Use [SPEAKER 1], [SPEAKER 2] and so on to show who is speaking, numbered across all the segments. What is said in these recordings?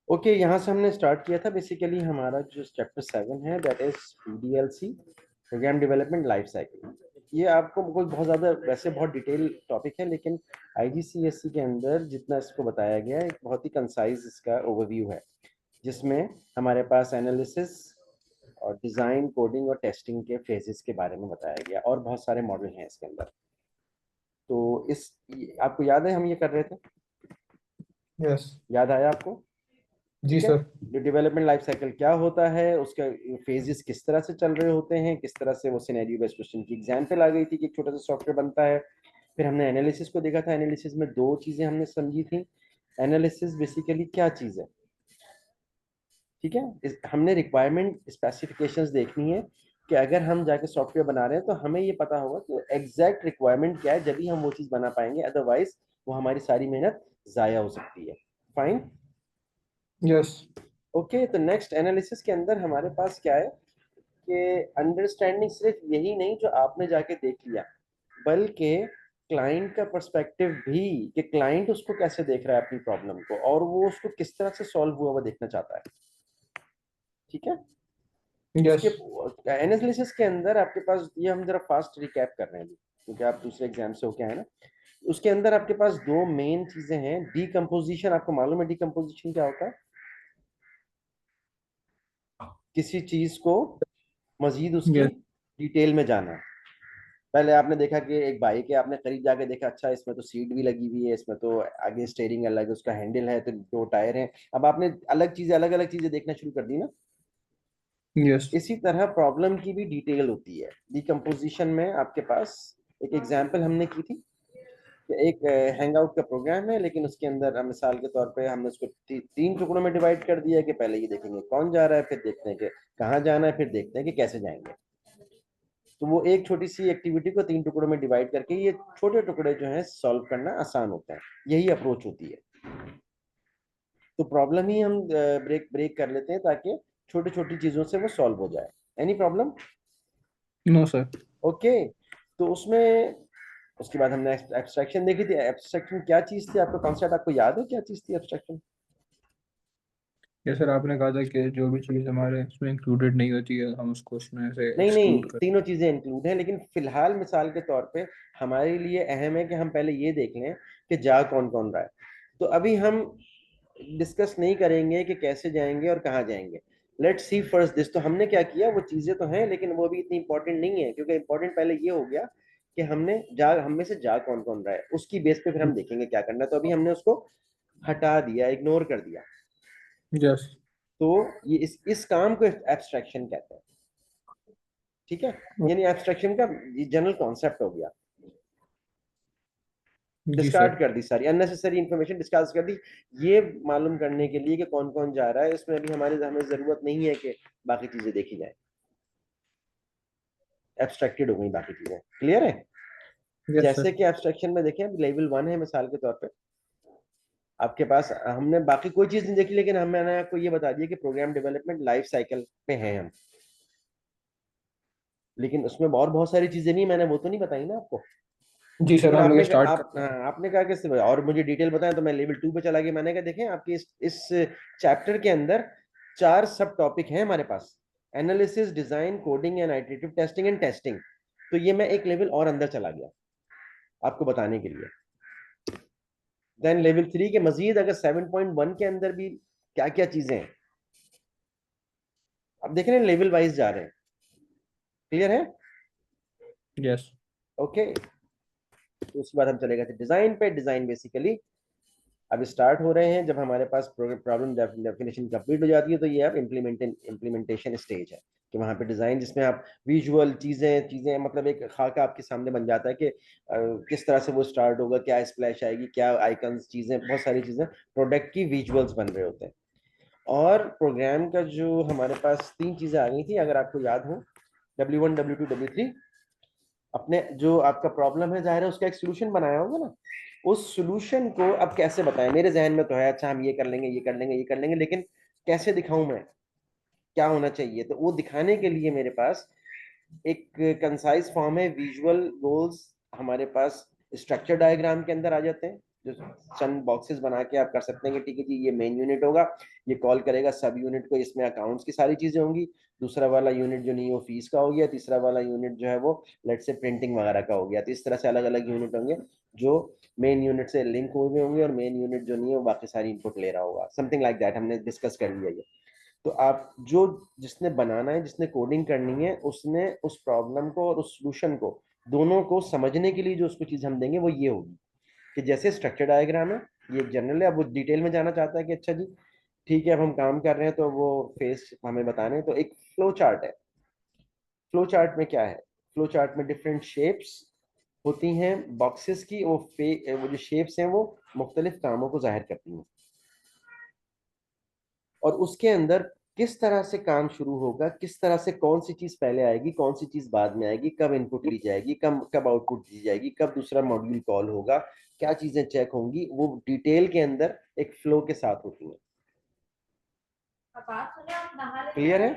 [SPEAKER 1] Okay, यहाँ से हमने स्टार्ट किया था। बेसिकली हमारा जो चैप्टर 7 है that is PDLC, program development life cycle. ये आपको कोई बहुत ज़्यादा वैसे बहुत डिटेल टॉपिक है, लेकिन IGCSE के अंदर जितना इसको बताया गया है, एक बहुत ही कंसाइज इसका ओवरव्यू है, जिसमें हमारे पास एनालिसिस और डिज़ाइन, कोडिंग और टेस्टिंग के फेजेस के बारे में बताया गया, और बहुत सारे मॉडल हैं इसके अंदर। तो आपको याद है हम ये कर रहे थे?
[SPEAKER 2] यस।
[SPEAKER 1] याद आया आपको?
[SPEAKER 2] जी
[SPEAKER 1] ठीक है।
[SPEAKER 2] सर।
[SPEAKER 1] जो डेवलपमेंट लाइफ साइकिल क्या होता है, उसका फेजेस किस तरह से चल रहे होते हैं, किस तरह से वो सिनेरियो बेस्ड क्वेश्चन की एग्जाम्पल आ गई थी कि एक छोटा सा सॉफ्टवेयर बनता है। फिर हमने एनालिसिस को देखा था। एनालिसिस में दो चीजें हमने समझी थी। एनालिसिस बेसिकली क्या चीज है, ठीक है। हमने रिक्वायरमेंट स्पेसिफिकेशंस देखनी है कि अगर हम जाके सॉफ्टवेयर बना रहे हैं तो हमें ये पता होगा कि एग्जैक्ट रिक्वायरमेंट क्या है, जब ही हम वो चीज बना पाएंगे, अदरवाइज वो हमारी सारी मेहनत जाया हो सकती है। फाइन।
[SPEAKER 2] यस।
[SPEAKER 1] ओके, तो नेक्स्ट एनालिसिस के अंदर हमारे पास क्या है कि अंडरस्टैंडिंग सिर्फ यही नहीं जो आपने जाके देख लिया, बल्कि क्लाइंट का पर्सपेक्टिव भी, कि क्लाइंट उसको कैसे देख रहा है अपनी प्रॉब्लम को, और वो उसको किस तरह से सॉल्व हुआ वो देखना चाहता है। ठीक है।
[SPEAKER 2] यस।
[SPEAKER 1] उसके एनालिसिस के अंदर आपके पास, ये हम जरा फास्ट रिकैप कर रहे हैं क्योंकि आप दूसरे एग्जाम से होके आए ना। उसके अंदर आपके पास दो मेन चीजें हैं। डीकम्पोजिशन, आपको मालूम है डीकम्पोजिशन क्या होता है? किसी चीज को मजीद उसकी
[SPEAKER 2] यस।
[SPEAKER 1] डिटेल में जाना। पहले आपने देखा कि एक बाइक है, आपने करीब जाके देखा, अच्छा इसमें तो सीट भी लगी हुई है, इसमें तो आगे स्टेयरिंग अलग है, उसका हैंडल है, तो दो टायर हैं। अब आपने अलग अलग चीजें देखना शुरू कर दी ना।
[SPEAKER 2] यस।
[SPEAKER 1] इसी तरह प्रॉब्लम की भी डिटेल होती है डिकम्पोजिशन में। आपके पास एक एग्जांपल हमने की थी कि एक हैंगआउट का प्रोग्राम है, लेकिन उसके अंदर मिसाल के तौर पे हमने उसको तीन टुकड़ों में डिवाइड कर दिया कि पहले ये देखेंगे कौन जा रहा है, फिर देखते हैं कि कहाँ जाना है, फिर देखते हैं कि कैसे जाएंगे। तो वो एक छोटी सी एक्टिविटी को तीन टुकड़ों में डिवाइड करके ये छोटे टुकड़े जो हैं सॉल्व करना आसान होता है। यही अप्रोच होती है। तो प्रॉब्लम ही हम ब्रेक ब्रेक कर लेते हैं ताकि छोटी छोटी चीजों से वो सॉल्व हो जाए। Any problem?
[SPEAKER 2] No sir.
[SPEAKER 1] Okay. तो उसमें उसके बाद हमने एब्स्ट्रैक्शन देखी थी। एब्स्ट्रैक्शन क्या चीज थी, आपका कॉन्सेप्ट आपको याद है क्या चीज थी एब्स्ट्रैक्शन?
[SPEAKER 2] ये सर आपने कहा था कि जो भी चीज़ हमारे उसमें इंक्लूडेड नहीं होती है हम उसको उसमें से
[SPEAKER 1] नहीं नहीं,
[SPEAKER 2] एक्सक्लूड कर।
[SPEAKER 1] तीनों चीजें इंक्लूड हैं, लेकिन फिलहाल मिसाल के तौर पे हमारे लिए अहम है कि हम पहले ये देख लें कि जा कौन कौन रहा है। तो अभी हम डिस्कस नहीं करेंगे कि कैसे जाएंगे और कहाँ जाएंगे। Let's see first this. तो हमने क्या किया, वो चीजें तो हैं लेकिन वो भी इतनी इंपॉर्टेंट नहीं है, क्योंकि इंपॉर्टेंट पहले ये हो गया कि हमने जा, हम में से जा कौन कौन रहा है, उसकी बेस पे फिर हम देखेंगे क्या करना है। तो अभी हमने उसको हटा दिया, इग्नोर कर दिया।
[SPEAKER 2] यस।
[SPEAKER 1] तो ये इस काम को एब्स्ट्रैक्शन कहते हैं। ठीक है। यानी एब्स्ट्रैक्शन का जनरल कॉन्सेप्ट हो गया।
[SPEAKER 2] जी
[SPEAKER 1] डिस्कार्ड
[SPEAKER 2] सर।
[SPEAKER 1] कर दी, सारी अननेसेसरी इंफॉर्मेशन डिस्कार्ड कर दी, ये मालूम करने के लिए कि कौन कौन जा रहा है। इसमें अभी हमें जरूरत नहीं है कि बाकी चीजें देखी जाए। एब्स्ट्रैक्टेड हो गई बाकी चीजें। क्लियर है?
[SPEAKER 2] यस
[SPEAKER 1] जैसे
[SPEAKER 2] सर।
[SPEAKER 1] कि एब्स्ट्रैक्शन में देखें, लेवल 1 है मिसाल के तौर पे, आपके पास हमने बाकी कोई चीज नहीं देखी, लेकिन मैंने आपको ये बता दिया कि प्रोग्राम डेवलपमेंट लाइफ साइकिल पे हैं हम। लेकिन उसमें और बहुत सारी चीजें नहीं, मैंने वो तो नहीं बताई ना आपको।
[SPEAKER 2] जी सर
[SPEAKER 1] लेकिन
[SPEAKER 2] हम लोग
[SPEAKER 1] आपने
[SPEAKER 2] स्टार्ट
[SPEAKER 1] आप
[SPEAKER 2] करते हैं।
[SPEAKER 1] हाँ, आपने कहा कि और मुझे डिटेल बताएं, तो मैं लेवल 2 पे चला गया। मैंने कहा देखें, आपके इस चैप्टर के अंदर 4 सब टॉपिक हैं हमारे पास: analysis, design, coding and iterative testing and testing. तो ये मैं एक लेवल और अंदर चला गया आपको बताने के लिए। देन लेवल 3 के मजीद अगर 7.1 के अंदर भी क्या क्या चीजें हैं, अब देख रहे हैं लेवल वाइज जा रहे हैं। क्लियर है?
[SPEAKER 2] यस।
[SPEAKER 1] ओके। तो उसके बाद हम चले गए थे डिजाइन पे। डिजाइन बेसिकली अब स्टार्ट हो रहे हैं जब हमारे पास प्रॉब्लम डेफिनेशन कंप्लीट हो जाती है, तो ये अब इम्प्लीमेंटेशन स्टेज है कि वहाँ पे डिज़ाइन, जिसमें आप विजुअल चीज़ें चीज़ें मतलब एक खाका आपके सामने बन जाता है कि किस तरह से वो स्टार्ट होगा, क्या स्प्लैश आएगी, क्या आइकन्स, चीज़ें, बहुत सारी चीज़ें प्रोडक्ट की विजुअल्स बन रहे होते हैं। और प्रोग्राम का जो हमारे पास 3 चीज़ें आ गई थी, अगर आपको याद हो, W1, W2, W3। अपने जो आपका प्रॉब्लम है, जाहिर है उसका एक सोल्यूशन बनाया होगा ना। उस सोल्यूशन को अब कैसे बताएं? मेरे जहन में तो है, अच्छा हम ये कर लेंगे, ये कर लेंगे, ये कर लेंगे, लेकिन कैसे दिखाऊं मैं, क्या होना चाहिए? तो वो दिखाने के लिए मेरे पास एक कंसाइज फॉर्म है, विजुअल गोल्स हमारे पास स्ट्रक्चर डायग्राम के अंदर आ जाते हैं। जो चंद बॉक्सेस बना के आप कर सकते हैं कि ठीक है जी ये मेन यूनिट होगा, ये कॉल करेगा सब यूनिट को, इसमें अकाउंट्स की सारी चीजें होंगी, दूसरा वाला यूनिट जो नहीं वो फीस का हो गया, तीसरा वाला यूनिट जो है वो लेट से प्रिंटिंग वगैरह का हो गया। तो इस तरह से अलग अलग यूनिट होंगे जो मेन यूनिट से लिंक हुए होंगे, और मेन यूनिट जो नहीं है वो बाकी सारी इनपुट ले रहा होगा, समथिंग लाइक दैट हमने डिस्कस कर लिया ये। तो आप जो जिसने बनाना है, जिसने कोडिंग करनी है, उसने उस प्रॉब्लम को और उस सॉल्यूशन को दोनों को समझने के लिए जो उसको चीज हम देंगे वो ये होगी कि जैसे स्ट्रक्चर डायग्राम है, ये जनरल है, अब वो डिटेल में जाना चाहता है कि अच्छा जी ठीक है अब हम काम कर रहे हैं तो वो फेस हमें बताने हैं, तो एक फ्लो चार्ट है। फ्लो चार्ट में क्या है, फ्लो चार्ट में डिफरेंट शेप्स होती हैं बॉक्सेस की, वो जो शेप्स हैं वो मुख्तलिफ कामों को जाहिर करती हैं, और उसके अंदर किस तरह से काम शुरू होगा, किस तरह से कौन सी चीज पहले आएगी, कौन सी चीज बाद में आएगी, कब इनपुट ली जाएगी, कब कब आउटपुट दी जाएगी, कब दूसरा मॉड्यूल कॉल होगा, क्या चीजें चेक होंगी, वो डिटेल के अंदर एक फ्लो के साथ होती हैं। क्लियर है?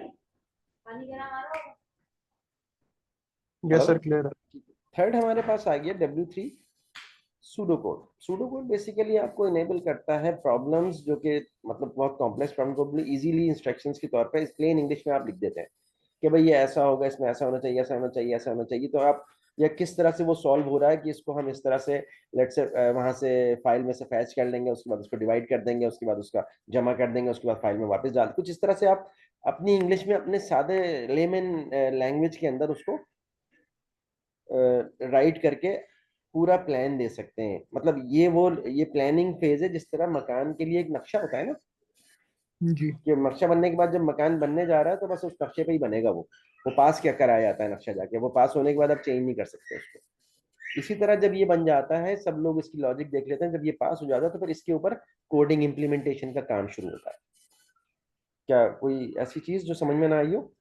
[SPEAKER 2] Yes
[SPEAKER 1] hello.
[SPEAKER 2] सर, क्लियर है।
[SPEAKER 1] थर्ड हमारे पास आ गया W3 pseudo code. Pseudo code basically आपको इनेबल करता है प्रॉब्लम्स जो कि मतलब बहुत कॉम्प्लेक्स प्रॉब्लम को इजीली इंस्ट्रक्शंस के तौर पे प्लेन इंग्लिश में आप लिख देते हैं कि भाई ये ऐसा होगा, इसमें ऐसा होना चाहिए, ऐसा होना चाहिए, ऐसा होना चाहिए, तो आप या किस तरह से वो सॉल्व हो रहा है कि इसको हम इस तरह से लेट से वहां से फाइल में से फैच कर लेंगे, उसके बाद उसको डिवाइड कर देंगे, उसके बाद उसका जमा कर देंगे, उसके बाद फाइल में वापस डाल, कुछ इस तरह से आप अपनी इंग्लिश में अपने सादे लेमन लैंग्वेज के अंदर उसको राइट करके पूरा प्लान दे सकते हैं। मतलब ये प्लानिंग फेज है, जिस तरह मकान के लिए एक नक्शा होता है ना,
[SPEAKER 2] जी।
[SPEAKER 1] कि नक्शा बनने के बाद जब मकान बनने जा रहा है तो बस उस नक्शे पे ही बनेगा, वो पास क्या कराया जाता है नक्शा जाके, वो पास होने के बाद आप चेंज नहीं कर सकते उसको। इसी तरह जब ये बन जाता है, सब लोग इसकी लॉजिक देख लेते हैं, जब ये पास हो जाता है तो फिर इसके ऊपर कोडिंग इम्प्लीमेंटेशन का काम शुरू होता है। क्या कोई ऐसी चीज जो समझ में ना आई हो?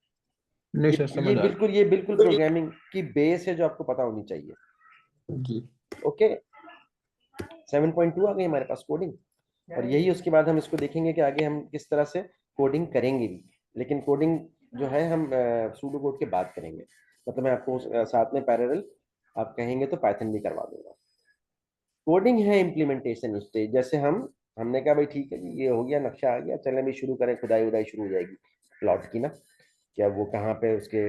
[SPEAKER 2] नहीं
[SPEAKER 1] ये
[SPEAKER 2] सर,
[SPEAKER 1] ये
[SPEAKER 2] समझ आ
[SPEAKER 1] बिल्कुल ये बिल्कुल
[SPEAKER 2] गया।
[SPEAKER 1] प्रोग्रामिंग की बेस है जो आपको पता होनी चाहिए।
[SPEAKER 2] जी।
[SPEAKER 1] ओके, 7.2 आ गई हमारे पास कोडिंग, और यही उसके बाद हम इसको देखेंगे कि आगे हम किस तरह से कोडिंग करेंगे भी। लेकिन कोडिंग जो है हम सूडो कोड के बाद करेंगे, मतलब मैं आपको साथ में पैरेलल आप कहेंगे तो पाइथन भी करवा दूंगा। कोडिंग है इम्प्लीमेंटेशन स्टेज, जैसे हमने कहा भाई ठीक है जी ये हो गया, नक्शा आ गया, चलें भी शुरू करें, खुदाई उदाई शुरू हो जाएगी प्लॉट की ना, क्या वो कहाँ पे उसके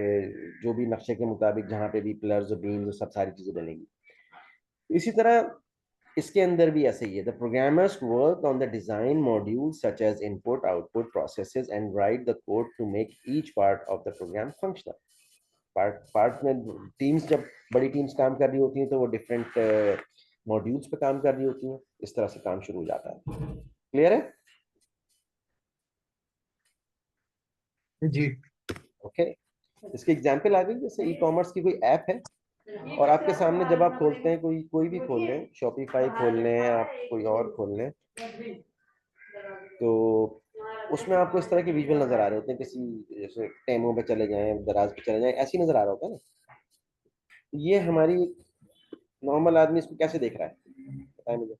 [SPEAKER 1] जो भी नक्शे के मुताबिक जहाँ पे भी पिलर्स और बीम्स सब सारी चीजें बनेगी। इसी तरह इसके अंदर भी ऐसे ही है, the programmers work on the design module such as input output processes and write the code to make each part of the program functional. Part part में टीम्स, जब बड़ी टीम्स काम कर रही होती हैं तो वो डिफरेंट मॉड्यूल्स पे काम कर रही होती हैं, इस तरह से काम शुरू हो जाता है। क्लियर है?
[SPEAKER 2] जी।
[SPEAKER 1] ओके। इसकी एग्जांपल आ गई, जैसे ई कॉमर्स की कोई ऐप है और आपके सामने जब आप खोलते हैं, कोई भी खोल लें, शॉपिफाई खोल लें, आप कोई और खोल लें, तो उसमें आपको इस तरह के विजुअल नजर आ रहे होते हैं, किसी जैसे टेमो पे चले जाएं, दराज पे चले जाएं, ऐसे ही नजर आ रहा होता है ना। ये हमारी नॉर्मल आदमी इसको कैसे देख रहा है, बताएं मुझे।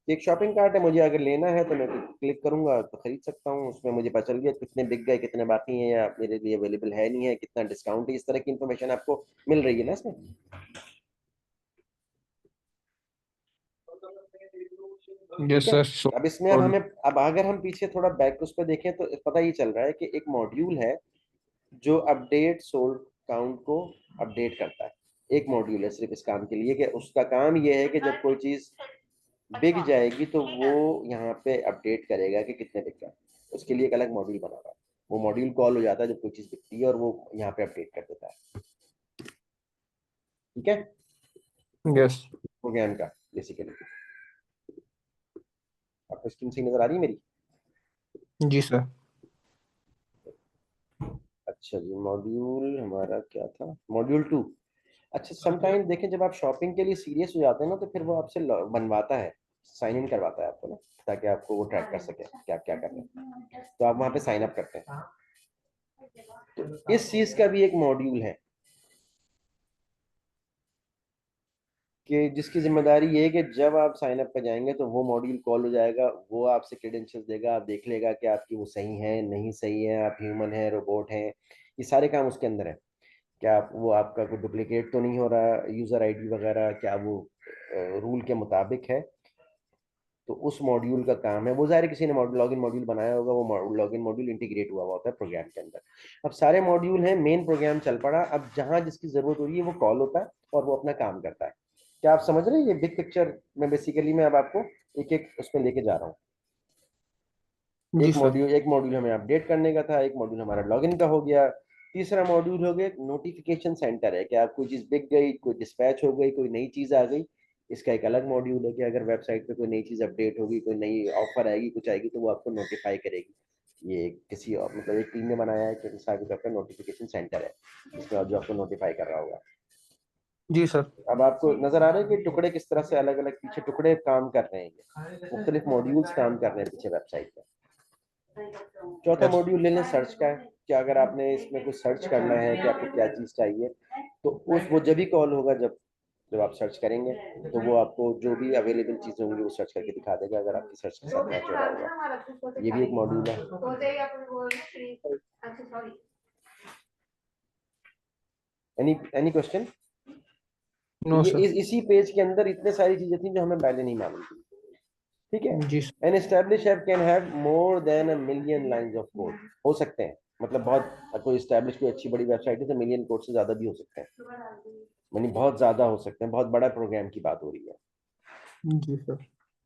[SPEAKER 1] एक शॉपिंग कार्ट है, मुझे अगर लेना है तो मैं क्लिक करूंगा तो खरीद सकता हूँ, उसमें मुझे पता चल गया कितने बिक गए, कितने बाकी हैं, या मेरे लिए अवेलेबल है नहीं है, कितना डिस्काउंट है, इस तरह की इन्फॉर्मेशन आपको मिल रही है ना इसमें।
[SPEAKER 2] यस
[SPEAKER 1] ठीक है।
[SPEAKER 2] सर, सो
[SPEAKER 1] अब इसमें अब अगर हम पीछे थोड़ा बैक उस पर देखें तो पता ही चल रहा है कि एक मॉड्यूल है जो अपडेट सोल्ड काउंट को अपडेट करता है। एक मॉड्यूल है सिर्फ इस काम के लिए कि उसका काम ये है कि जब कोई चीज बिक जाएगी तो वो यहाँ पे अपडेट करेगा कि कितने बिक गए, उसके लिए एक अलग मॉड्यूल बना हुआ है। वो मॉड्यूल कॉल हो जाता है जब कोई चीज बिकती है और वो यहाँ पे अपडेट कर देता है। ठीक है,
[SPEAKER 2] यस।
[SPEAKER 1] प्रोग्राम का बेसिकली। आपको स्क्रीन सही नजर आ रही है मेरी?
[SPEAKER 2] जी सर।
[SPEAKER 1] अच्छा जी, मॉड्यूल हमारा क्या था, मॉड्यूल 2। अच्छा, समटाइम देखें जब आप शॉपिंग के लिए सीरियस हो जाते हैं ना तो फिर वो आपसे बनवाता है, साइन इन करवाता है आपको ना, ताकि आपको वो ट्रैक कर सके कि आप क्या कर रहे हैं, तो आप वहाँ पे साइन अप करते हैं। तो इस चीज का भी एक मॉड्यूल है कि जिसकी जिम्मेदारी ये है कि जब आप साइन अप पे जाएंगे तो वो मॉड्यूल कॉल हो जाएगा, वो आपसे क्रेडेंशियल्स देगा, आप देख लेगा कि आपकी वो सही है नहीं सही है, आप ह्यूमन है रोबोट है, ये सारे काम उसके अंदर है। क्या आप वो आपका कोई डुप्लीकेट तो नहीं हो रहा, यूजर आईडी वगैरह क्या वो रूल के मुताबिक है, तो उस मॉड्यूल का काम है वो, ज़ाहिर किसी ने लॉगिन मॉड्यूल बनाया होगा, वो लॉगिन मॉड्यूल इंटीग्रेट हुआ होता है प्रोग्राम के अंदर। अब सारे मॉड्यूल हैं, मेन प्रोग्राम चल पड़ा, अब जहाँ जिसकी ज़रूरत हो रही है वो कॉल होता है और वो अपना काम करता है। क्या आप समझ रहे हैं? ये बिग पिक्चर में बेसिकली मैं अब आपको एक एक उसमें लेके जा रहा हूँ।
[SPEAKER 2] जी सर।
[SPEAKER 1] एक मॉड्यूल हमें अपडेट करने का था, एक मॉड्यूल हमारा लॉगिन का हो गया, तीसरा मॉड्यूल हो गया नोटिफिकेशन सेंटर है कि आप कोई चीज़ बिक गई, कोई डिस्पैच हो गई, कोई नई चीज़ आ गई, इसका एक अलग मॉड्यूल है कि अगर वेबसाइट पे कोई नई चीज़ अपडेट होगी, कोई नई ऑफर आएगी, कुछ आएगी, तो वो आपको नोटिफाई करेगी। ये किसी और मतलब एक टीम ने बनाया है कि साइड का नोटिफिकेशन सेंटर है, इसमें जो आपको नोटिफाई कर रहा होगा।
[SPEAKER 2] जी सर।
[SPEAKER 1] अब आपको नजर आ रहा है कि टुकड़े किस तरह से अलग अलग पीछे टुकड़े काम कर रहे हैं, मुख्तलिफ मॉड्यूल्स काम कर रहे हैं पीछे वेबसाइट पे। चौथा
[SPEAKER 2] यस।
[SPEAKER 1] मॉड्यूल ले लें सर्च का है कि अगर आपने इसमें कुछ सर्च करना है कि आपको क्या चीज़ चाहिए, तो उस वो जब भी कॉल होगा जब जब आप सर्च करेंगे तो वो आपको जो भी अवेलेबल चीज़ें होंगी वो सर्च करके दिखा देगा, अगर आपकी सर्च के साथ मैच हो रहा होगा। ये भी एक मॉड्यूल है। Any question? तो
[SPEAKER 2] नो
[SPEAKER 1] ये
[SPEAKER 2] सर।
[SPEAKER 1] इसी पेज के अंदर इतने सारी चीजें थी जो हमें पहले नहीं मालूम थी। ठीक है।
[SPEAKER 2] जी sir.
[SPEAKER 1] An establish app can have more than a million lines of code. हो सकते हैं, मतलब बहुत कोई एस्टेब्लिश कोई अच्छी बड़ी वेबसाइट है तो मिलियन कोड से ज्यादा भी हो सकते हैं, यानी बहुत ज्यादा हो सकते हैं, बहुत बड़ा प्रोग्राम की बात हो रही है।
[SPEAKER 2] जी सर।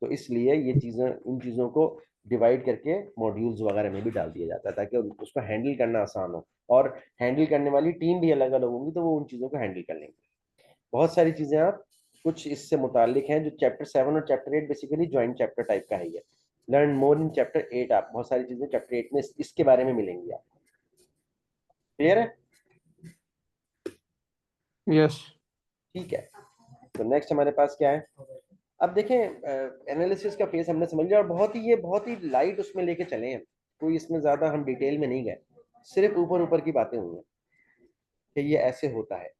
[SPEAKER 1] तो इसलिए ये चीजें, इन चीजों को डिवाइड करके मॉड्यूल्स वगैरह में भी डाल दिया जाता है ताकि उसको हैंडल करना आसान हो, और हैंडल करने वाली टीम भी अलग अलग होंगी तो वो उन चीजों को हैंडल कर लेंगे। बहुत सारी चीजें आप कुछ इससे मुतालिक हैं जो चैप्टर 7 और chapter 8 basically joint chapter type का है। ये लर्न मोर इन चैप्टर 8, आप बहुत सारी चीजें चैप्टर 8 में इसके बारे में मिलेंगी आप। क्लियर है?
[SPEAKER 2] यस।
[SPEAKER 1] ठीक है। तो नेक्स्ट हमारे पास क्या है? अब देखें, एनालिसिस का फेस हमने समझ लिया और बहुत ही लाइट उसमें लेके चले हैं, कोई इसमें ज्यादा हम डिटेल में नहीं गए, सिर्फ ऊपर ऊपर की बातें हुई हैं कि ये ऐसे होता है।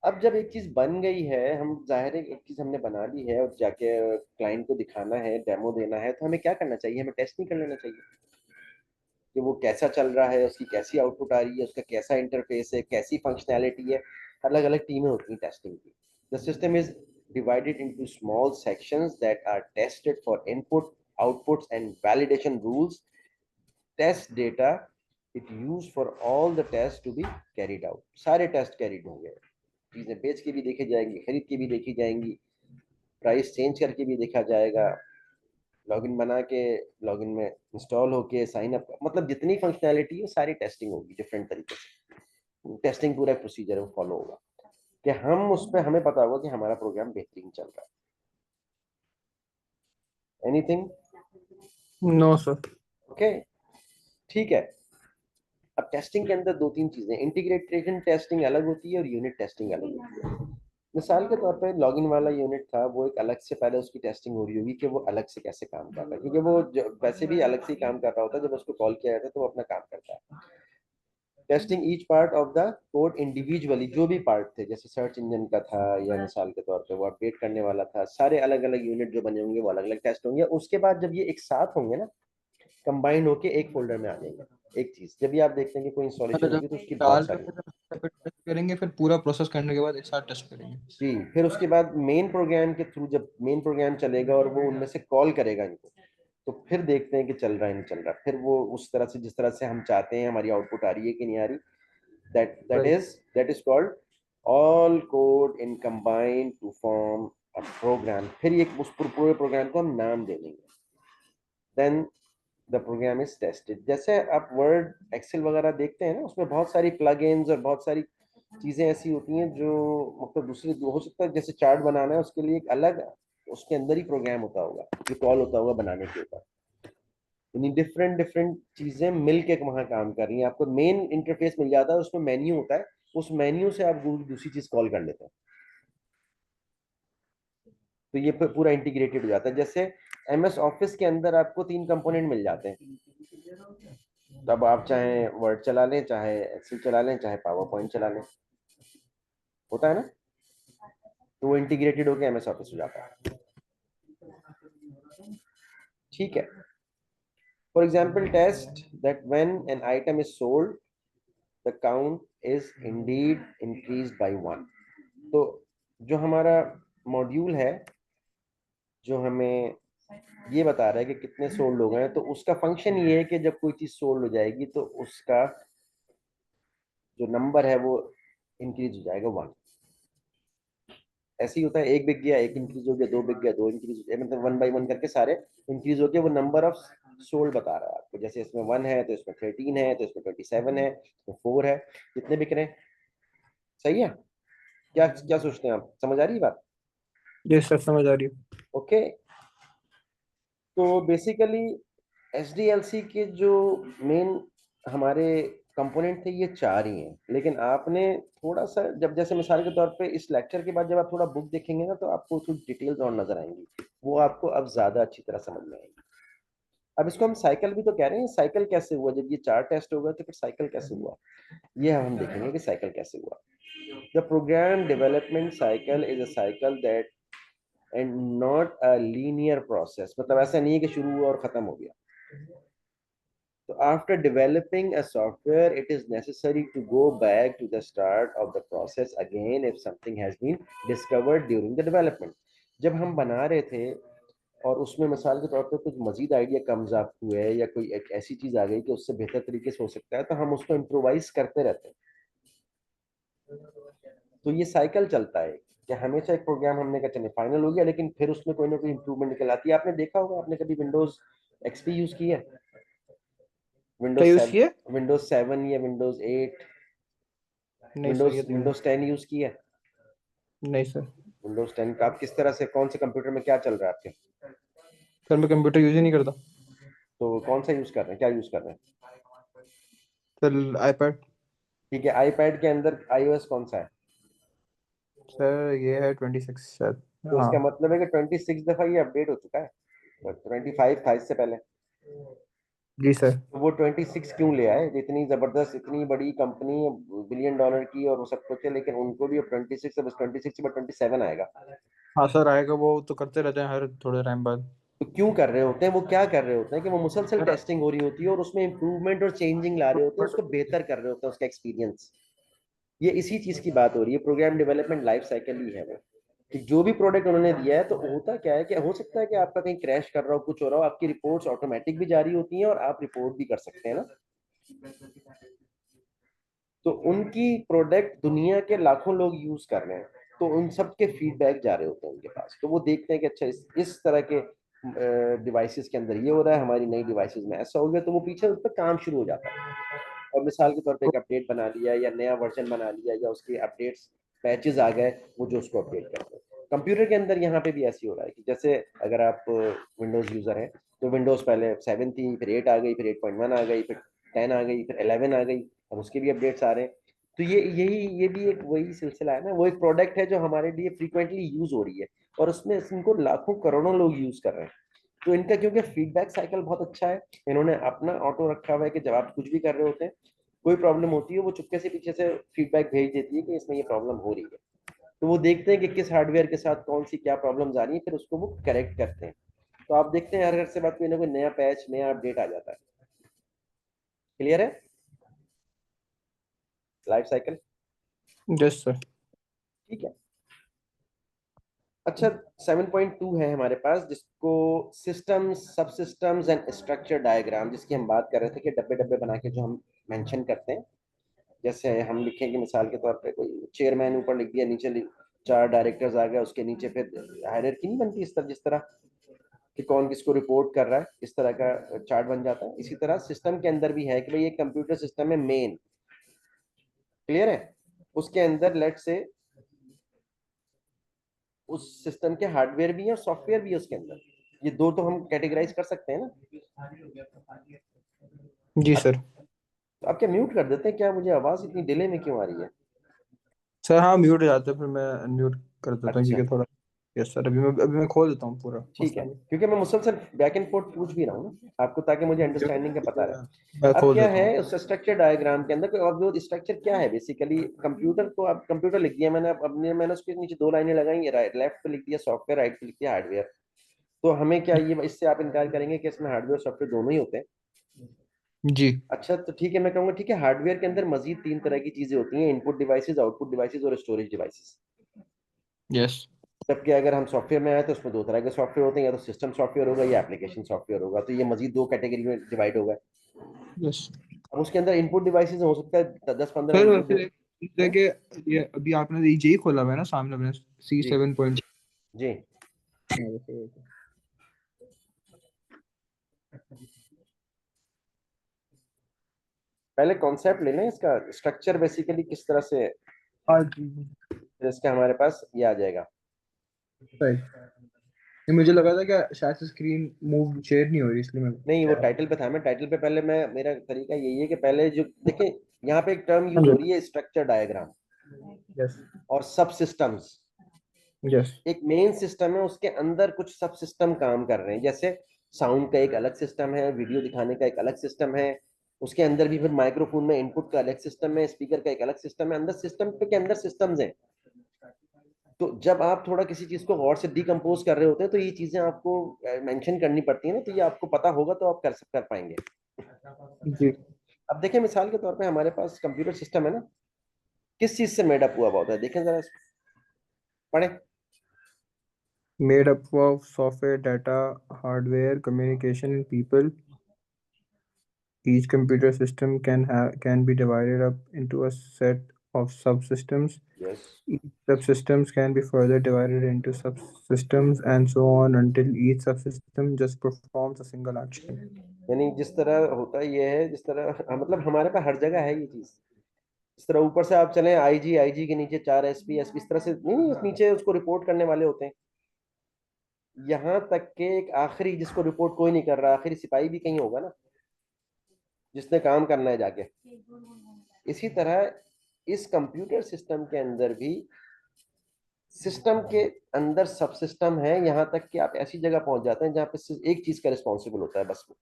[SPEAKER 1] अब जब एक चीज बन गई है, हम जाहिर है एक चीज हमने बना ली है और जाके क्लाइंट को दिखाना है, डेमो देना है, तो हमें क्या करना चाहिए? हमें टेस्ट नहीं कर लेना चाहिए कि वो कैसा चल रहा है, उसकी कैसी आउटपुट आ रही है, उसका कैसा इंटरफेस है, कैसी फंक्शनैलिटी है। अलग अलग टीमें होती हैं टेस्टिंग की। The system is divided into small sections that are tested for input, outputs, and validation rules. Test data it used for all the tests to be carried out. सारे टेस्ट कैरिड होंगे, चीजें बेच के भी देखी जाएंगी, खरीद के भी देखी जाएंगी, प्राइस चेंज करके भी देखा जाएगा, लॉगिन बना के लॉगिन में इंस्टॉल होके साइन अप, मतलब जितनी फंक्शनैलिटी है सारी टेस्टिंग होगी डिफरेंट तरीके से। टेस्टिंग पूरा प्रोसीजर है, फॉलो होगा कि हम उस पर हमें पता होगा कि हमारा प्रोग्राम बेहतरीन चल रहा है। एनीथिंग?
[SPEAKER 2] No sir.
[SPEAKER 1] ओके, ठीक है। अब टेस्टिंग के अंदर दो तीन चीजें, इंटीग्रेटेशन टेस्टिंग अलग होती है और यूनिट टेस्टिंग अलग होती है। मिसाल के तौर पे लॉगिन वाला यूनिट था, वो एक अलग से पहले उसकी टेस्टिंग हो रही होगी कि वो अलग से कैसे काम कर रहा है, क्योंकि वो वैसे भी अलग से ही काम कर रहा होता है, जब उसको कॉल किया जाता है तो वो अपना काम करता है। Testing each part of the code individually, जो भी पार्ट थे, जैसे सर्च इंजन का था या मिसाल के तौर पे वो अपडेट करने वाला था, सारे अलग अलग यूनिट जो बने होंगे वो अलग अलग टेस्ट होंगे। उसके बाद जब ये एक साथ होंगे ना, कंबाइंड होके एक फोल्डर में आ जाएंगे। एक चीज जब भी आप देखते हैं कि कोई इंस्टॉलेशन
[SPEAKER 2] मतलब
[SPEAKER 1] होगी
[SPEAKER 2] जब
[SPEAKER 1] तो उसकी
[SPEAKER 2] डाल
[SPEAKER 1] बहुत सारी,
[SPEAKER 2] के टेस्ट करेंगे, फिर पूरा प्रोसेस करने के बाद एक साथ टेस्ट करेंगे।
[SPEAKER 1] जी, फिर उसके बाद मेन प्रोग्राम के थ्रू जब मेन प्रोग्राम चलेगा और वो उनमें से कॉल करेगा इनको, तो फिर देखते हैं कि चल रहा है नहीं चल रहा, फिर वो उस तरह से जिस तरह से हम चाहते हैं हमारी आउटपुट आ रही है कि नहीं आ रही।
[SPEAKER 2] Right.
[SPEAKER 1] That is called all code in combine to form a program. फिर ये उस पूरे प्रोग्राम को हम नाम दे देंगे, then the program is tested. जैसे आप वर्ड एक्सेल वगैरह देखते हैं ना, उसमें बहुत सारी प्लगइन्स और बहुत सारी चीजें ऐसी होती हैं जो मतलब दूसरी हो सकता है, जैसे चार्ट बनाना है उसके लिए एक अलग उसके अंदर ही प्रोग्राम होता होगा जो कॉल होता होगा बनाने के ऊपर, यानी डिफरेंट डिफरेंट चीजें मिल के वहां काम कर रही हैं। आपको मेन इंटरफेस मिल जाता है, उसमें मेन्यू होता है, उस मेन्यू से आप दूसरी चीज कॉल कर लेते हैं, तो ये पूरा इंटीग्रेटेड हो जाता है। जैसे एमएस ऑफिस के अंदर आपको तीन कंपोनेंट मिल जाते हैं, तब आप चाहे वर्ड चला लें, चाहे एक्सेल चला लें, चाहे पावर पॉइंट चला लें, होता है ना, तो वो इंटीग्रेटेड होकर एमएस ऑफिस हो जाता है। ठीक है। For example test that when an item is sold the count is indeed increase by 1। तो जो हमारा मॉड्यूल है जो हमें ये बता रहा है कि कितने सोल्ड हो गए हैं। तो उसका फंक्शन ये है कि जब कोई चीज सोल्ड हो जाएगी तो उसका जो नंबर है वो इंक्रीज हो जाएगा 1। ऐसे ही होता है, एक बिक गया, एक इंक्रीज हो गया, दो बिक गया, दो इंक्रीज हो गया, मतलब 1 बाई 1 करके सारे इंक्रीज हो गए। वो नंबर ऑफ सोल्ड बता रहा है आपको। जैसे इसमें 1 है तो इसमें 13 है, तो इसमें 27 है, तो 4 है, कितने बिक रहे हैं। सही है। क्या क्या सोचते हैं आप, समझ आ रही है बात।
[SPEAKER 2] जी सर समझ आ रही है।
[SPEAKER 1] ओके। तो बेसिकली एचडीएलसी के जो मेन हमारे कंपोनेंट थे ये 4 ही हैं। लेकिन आपने थोड़ा सा, जब जैसे मिसाल के तौर पे इस लेक्चर के बाद जब आप थोड़ा बुक देखेंगे ना तो आपको कुछ डिटेल्स और नजर आएंगी, वो आपको अब ज्यादा अच्छी तरह समझ में आएंगी। अब इसको हम साइकिल भी तो कह रहे हैं, साइकिल कैसे हुआ, जब ये 4 टेस्ट हो गए तो फिर साइकिल कैसे हुआ, ये हम देखेंगे कि साइकिल कैसे हुआ। The program development cycle is a cycle that and not a linear process, मतलब ऐसा नहीं है कि शुरू हुआ और खत्म हो गया। So after developing a software, it is necessary to go back to the start of the process again if something has been discovered during the development. जब हम बना रहे थे और उसमें मिसाल के तौर पर कुछ मजीद आइडिया कम्स अप हुए या कोई एक ऐसी चीज आ गई कि उससे बेहतर तरीके से हो सकता है, तो हम उसको इम्प्रोवाइज करते रहते हैं। तो ये साइकिल चलता है कि हमेशा एक प्रोग्राम हमने कहा चले फाइनल हो गया, लेकिन फिर उसमें कोई ना कोई इंप्रूवमेंट निकल आती है। आपने देखा होगा, आपने कभी विंडोज एक्सपी यूज किया है,
[SPEAKER 2] क्या
[SPEAKER 1] विंडोज
[SPEAKER 2] यूज
[SPEAKER 1] 7,
[SPEAKER 2] किए?
[SPEAKER 1] विंडोज 7 या विंडोज 8,
[SPEAKER 2] नहीं सर,
[SPEAKER 1] विंडोज
[SPEAKER 2] ये तो नहीं।
[SPEAKER 1] विंडोज 10 यूज किया है।
[SPEAKER 2] नहीं सर।
[SPEAKER 1] विंडोज 10 का आप किस तरह से, कौन से कंप्यूटर में क्या चल रहा है आपके,
[SPEAKER 2] सर मैं कंप्यूटर यूज ही नहीं करता।
[SPEAKER 1] तो कौन सा यूज कर रहे हैं, क्या यूज कर रहे हैं।
[SPEAKER 2] Sir iPad.
[SPEAKER 1] ठीक है, आईपैड के अंदर आईओएस कौन सा है।
[SPEAKER 2] सर ये है 26 शायद।
[SPEAKER 1] तो
[SPEAKER 2] हाँ।
[SPEAKER 1] इसका मतलब है कि 26 दफा ये अपडेट हो चुका है। 25 था इससे पहले।
[SPEAKER 2] जी सर।
[SPEAKER 1] तो वो 26 क्यों ले आए, इतनी जबरदस्त, इतनी बड़ी कंपनी, $1 बिलियन की और वो सब कुछ है, लेकिन उनको भी अब 26, अब 26 के बाद 27 आएगा।
[SPEAKER 2] हाँ सर आएगा, वो तो करते रहते हैं हर थोड़े टाइम बाद।
[SPEAKER 1] तो क्यों कर रहे होते हैं, वो क्या कर रहे होते हैं कि वो मुसलसल
[SPEAKER 2] सर
[SPEAKER 1] टेस्टिंग हो रही होती है और उसमें इंप्रूवमेंट और चेंजिंग ला रहे होते हैं,
[SPEAKER 2] बट
[SPEAKER 1] उसको बेहतर कर रहे होते हैं, उसका एक्सपीरियंस। ये इसी चीज की बात हो रही है, प्रोग्राम डेवलपमेंट लाइफ साइकिल ही है वो, कि जो भी प्रोडक्ट उन्होंने दिया है तो होता क्या है कि हो सकता है कि आपका कहीं क्रैश कर रहा हो, कुछ हो रहा हो, आपकी रिपोर्ट्स ऑटोमेटिक भी जारी होती हैं और आप रिपोर्ट भी कर सकते हैं ना। तो उनकी प्रोडक्ट दुनिया के लाखों लोग यूज कर रहे हैं, तो उन सब के फीडबैक जा रहे होते हैं उनके पास, तो वो देखते हैं कि अच्छा इस तरह के डिवाइसेस के अंदर ये हो रहा है, हमारी नई डिवाइसेस में ऐसा हो गया, तो वो पीछे उस पर काम शुरू हो जाता है। और मिसाल के तौर पे एक अपडेट बना लिया या नया वर्जन बना लिया या उसके अपडेट्स पैचेस आ गए, वो जो उसको अपडेट करते हैं। कंप्यूटर के अंदर यहाँ पे भी ऐसी हो रहा है कि जैसे अगर आप विंडोज यूजर हैं तो विंडोज पहले 7 थी, फिर 8 आ गई, फिर 8.1 आ गई, फिर 10 आ गई, फिर 11 आ गई, अब उसके भी अपडेट्स आ रहे हैं। तो ये भी एक वही सिलसिला है ना, वो एक प्रोडक्ट है जो हमारे लिए फ्रीक्वेंटली यूज हो रही है और उसमें इनको लाखों करोड़ों लोग यूज कर रहे हैं। तो इनका क्योंकि फीडबैक साइकिल बहुत अच्छा है, इन्होंने अपना ऑटो रखा हुआ है कि जब आप कुछ भी कर रहे होते हैं, कोई प्रॉब्लम होती है, वो चुपके से पीछे से फीडबैक भेज देती है कि इसमें ये प्रॉब्लम हो रही है। तो वो देखते हैं कि किस हार्डवेयर के साथ कौन सी क्या प्रॉब्लम्स आ रही है, फिर उसको वो करेक्ट करते हैं। तो आप देखते हैं हर घर से बात कोई ना कोई नया पैच, नया अपडेट आ जाता है। क्लियर है लाइफ साइकिल।
[SPEAKER 2] Yes sir.
[SPEAKER 1] ठीक है। अच्छा, 7.2 है हमारे पास, जिसको सिस्टम, सब सिस्टम्स एंड स्ट्रक्चर डायग्राम, जिसकी हम बात कर रहे थे कि डब्बे डब्बे बना के जो हम मेंशन करते हैं। जैसे हम लिखेंगे मिसाल के तौर पे कोई चेयरमैन ऊपर लिख दिया, नीचे 4 डायरेक्टर्स आ गए, उसके नीचे फिर हायरार्की नहीं बनती इस तरह, जिस तरह कि कौन किसको रिपोर्ट कर रहा है, इस तरह का चार्ट बन जाता है। इसी तरह सिस्टम के अंदर भी है कि भाई एक कंप्यूटर सिस्टम है मेन, क्लियर है, उसके अंदर लेट से उस सिस्टम के हार्डवेयर भी है और सॉफ्टवेयर भी है उसके अंदर। ये दो तो हम कैटेगराइज कर सकते हैं ना।
[SPEAKER 2] जी
[SPEAKER 1] अच्छा,
[SPEAKER 2] सर।
[SPEAKER 1] तो आप क्या म्यूट कर देते हैं क्या, मुझे आवाज इतनी डिले में क्यों आ रही है।
[SPEAKER 2] सर हाँ म्यूट हो जाते हैं, फिर मैं अनम्यूट कर देता हूँ
[SPEAKER 1] अच्छा
[SPEAKER 2] क्योंकि थोड़ा। यस सर, अभी मैं खोल देता हूँ पूरा,
[SPEAKER 1] ठीक है,
[SPEAKER 2] मसला नहीं।
[SPEAKER 1] क्योंकि मैं मुसलसल बैक एंड फोर्थ पूछ भी रहा हूँ ना आपको, ताकि मुझे अंडरस्टैंडिंग का पता रहे।
[SPEAKER 2] मैं
[SPEAKER 1] अब
[SPEAKER 2] खोल
[SPEAKER 1] क्या
[SPEAKER 2] देता
[SPEAKER 1] है
[SPEAKER 2] हूँ।
[SPEAKER 1] उस स्ट्रक्चर डायग्राम के अंदर, कोई और वो स्ट्रक्चर क्या है बेसिकली, कंप्यूटर को अब कंप्यूटर लिख दिया मैंने, अब मैंने उसके नीचे 2 लाइनें लगाई, राइट लेफ्ट पे लिख दिया सॉफ्टवेयर, राइट पे लिख दिया हार्डवेयर। तो हमें क्या ये, इससे आप इनकार करेंगे कि इसमें हार्डवेयर सॉफ्टवेयर दोनों ही होते हैं।
[SPEAKER 2] जी।
[SPEAKER 1] अच्छा तो ठीक है, मैं कहूंगा ठीक है, हार्डवेयर के अंदर मजीद 3 तरह की चीजें होती हैं, इनपुट डिवाइसेस, आउटपुट डिवाइसेस और स्टोरेज डिवाइसेस।
[SPEAKER 2] यस।
[SPEAKER 1] जबकि अगर हम सॉफ्टवेयर में आए तो उसमें दो तरह के सॉफ्टवेयर होते हैं, या तो सिस्टम सॉफ्टवेयर होगा या एप्लीकेशन सॉफ्टवेयर होगा, तो ये मजीद दो कैटेगरी में डिवाइड होगा।
[SPEAKER 2] यस
[SPEAKER 1] अब उसके अंदर इनपुट डिवाइसेस हो सकता है 10-15
[SPEAKER 2] सर।
[SPEAKER 1] इनपुट।
[SPEAKER 2] वैसे जैसे कि ये अभी आपने यही खोला हुआ है ना सामने अपने,
[SPEAKER 1] जी
[SPEAKER 2] C7
[SPEAKER 1] जी। पहले कॉन्सेप्ट ले लें इसका, स्ट्रक्चर बेसिकली किस तरह से है,
[SPEAKER 2] हाँ जी।
[SPEAKER 1] फिर इसका हमारे पास ये आ जाएगा।
[SPEAKER 2] राइट। ये मुझे लगा था कि शायद से स्क्रीन मूव शेयर नहीं हो रही, इसलिए मैं
[SPEAKER 1] नहीं, वो
[SPEAKER 2] कह रहा
[SPEAKER 1] टाइटल पे था, मैं टाइटल पे पहले मैं मेरा तरीका यही है कि पहले जो देखें, यहाँ पे एक टर्म यूज हो
[SPEAKER 2] हूँ।
[SPEAKER 1] रही है स्ट्रक्चर डायग्राम
[SPEAKER 2] यस
[SPEAKER 1] और सब सिस्टम्स।
[SPEAKER 2] यस
[SPEAKER 1] एक मेन सिस्टम है, उसके अंदर कुछ सब सिस्टम काम कर रहे हैं, जैसे साउंड का एक अलग सिस्टम है, वीडियो दिखाने का एक अलग सिस्टम है, उसके अंदर भी फिर माइक्रोफोन में इनपुट का अलग सिस्टम है, स्पीकर का एक अलग सिस्टम है, अंदर सिस्टम पे के अंदर सिस्टम्स हैं। तो जब आप थोड़ा किसी चीज को गौर से डिकम्पोज कर रहे होते हैं तो ये चीजें आपको मेंशन करनी पड़ती है ना, तो ये आपको पता होगा तो आप कर पाएंगे।
[SPEAKER 2] जी।
[SPEAKER 1] अब देखें मिसाल के तौर पे हमारे पास कंप्यूटर सिस्टम है ना, किस चीज से मेडअप हुआ होता है, देखें जरा पढ़े।
[SPEAKER 2] Made up of software, data, hardware, communication, and people. Each computer system can be divided up into a set of subsystems.
[SPEAKER 1] Yes.
[SPEAKER 2] Each subsystems can be further divided into subsystems and so on until each subsystem just performs a single action.
[SPEAKER 1] यानी जिस तरह होता है ये है, जिस तरह मतलब हमारे पास हर जगह है ये चीज। इस तरह ऊपर से आप चलें, आईजी, आईजी के नीचे 4 एसपी, एसपी, इस तरह से नहीं, उस नीचे उसको रिपोर्ट करने वाले होते हैं। यहाँ तक के एक आखिरी जिसको रिपोर्ट कोई नहीं कर रहा, आखिरी सिपाही भी कहीं होगा ना, जिसने काम करना है जाके। इसी तरह इस कंप्यूटर सिस्टम के अंदर भी सिस्टम के अंदर सब सिस्टम है, यहाँ तक कि आप ऐसी जगह पहुंच जाते हैं जहाँ पे सिर्फ एक चीज का रिस्पॉन्सिबल होता है, बस वो